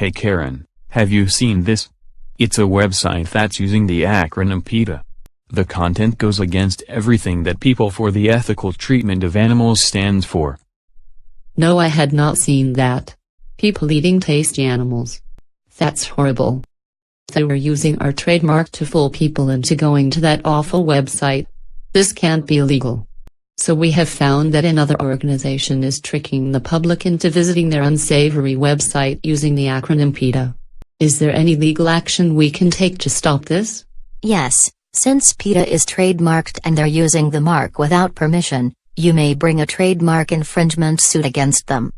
Hey Karen, have you seen this? It's a website that's using the acronym PETA. The content goes against everything that People for the Ethical Treatment of Animals stands for. No, I had not seen that. People eating tasty animals. That's horrible. They were using our trademark to fool people into going to that awful website. This can't be legal. So we have found that another organization is tricking the public into visiting their unsavory website using the acronym PETA. Is there any legal action we can take to stop this? Yes, since PETA is trademarked and they're using the mark without permission, you may bring a trademark infringement suit against them.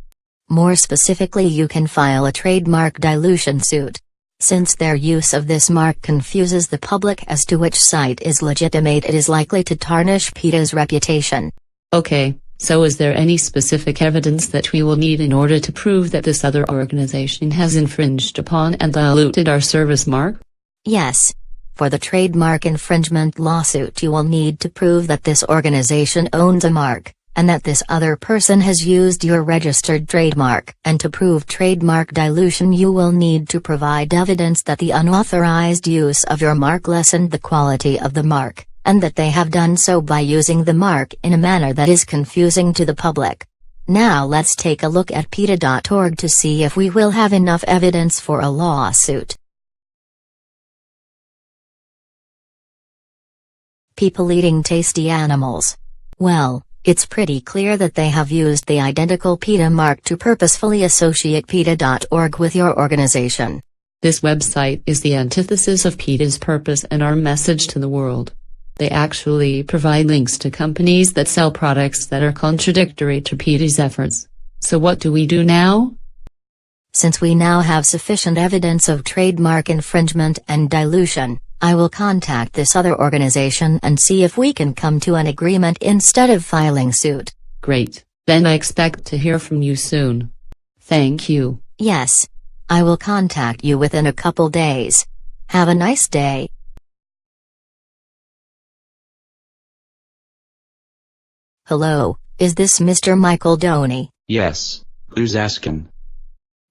More specifically, you can file a trademark dilution suit. Since their use of this mark confuses the public as to which site is legitimate, it is likely to tarnish PETA's reputation. Okay, so is there any specific evidence that we will need in order to prove that this other organization has infringed upon and diluted our service mark? Yes. For the trademark infringement lawsuit, you will need to prove that this organization owns a mark, and that this other person has used your registered trademark. And to prove trademark dilution, you will need to provide evidence that the unauthorized use of your mark lessened the quality of the mark, and that they have done so by using the mark in a manner that is confusing to the public. Now let's take a look at PETA.org to see if we will have enough evidence for a lawsuit. People eating tasty animals. Well, it's pretty clear that they have used the identical PETA mark to purposefully associate PETA.org with your organization. This website is the antithesis of PETA's purpose and our message to the world. They actually provide links to companies that sell products that are contradictory to PETA's efforts. So what do we do now? Since we now have sufficient evidence of trademark infringement and dilution, I will contact this other organization and see if we can come to an agreement instead of filing suit. Great, then I expect to hear from you soon. Thank you. Yes. I will contact you within a couple days. Have a nice day. Hello, is this Mr. Michael Doney? Yes, who's asking?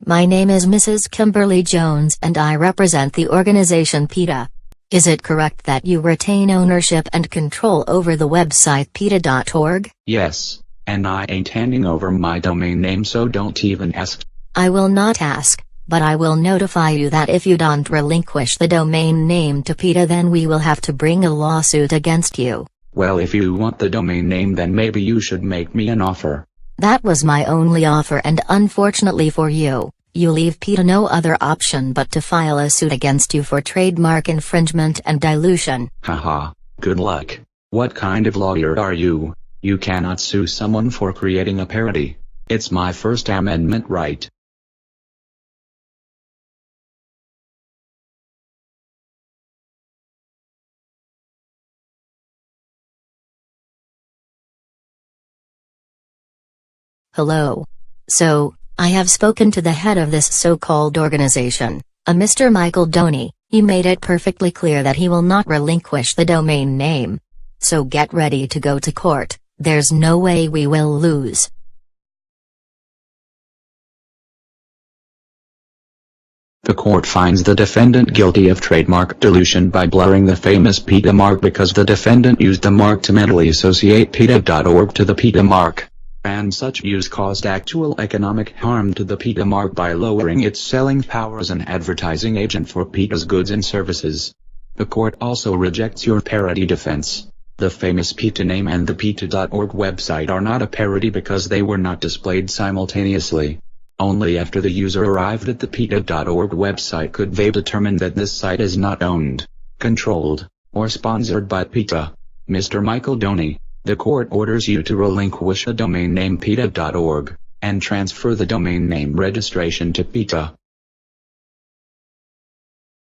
My name is Mrs. Kimberly Jones and I represent the organization PETA. Is it correct that you retain ownership and control over the website PETA.org? Yes, and I ain't handing over my domain name, so don't even ask. I will not ask, but I will notify you that if you don't relinquish the domain name to PETA, then we will have to bring a lawsuit against you. Well, if you want the domain name, then maybe you should make me an offer. That was my only offer, and unfortunately for you, you leave PETA no other option but to file a suit against you for trademark infringement and dilution. Haha, good luck. What kind of lawyer are you? You cannot sue someone for creating a parody. It's my First Amendment right. Hello. So, I have spoken to the head of this so-called organization, a Mr. Michael Doney. He made it perfectly clear that he will not relinquish the domain name. So get ready to go to court. There's no way we will lose. The court finds the defendant guilty of trademark dilution by blurring the famous PETA mark because the defendant used the mark to mentally associate PETA.org to the PETA mark. And such use caused actual economic harm to the PETA mark by lowering its selling power as an advertising agent for PETA's goods and services. The court also rejects your parody defense. The famous PETA name and the PETA.org website are not a parody because they were not displayed simultaneously. Only after the user arrived at the PETA.org website could they determine that this site is not owned, controlled, or sponsored by PETA. Mr. Michael Doney, the court orders you to relinquish the domain name PETA.org, and transfer the domain name registration to PETA.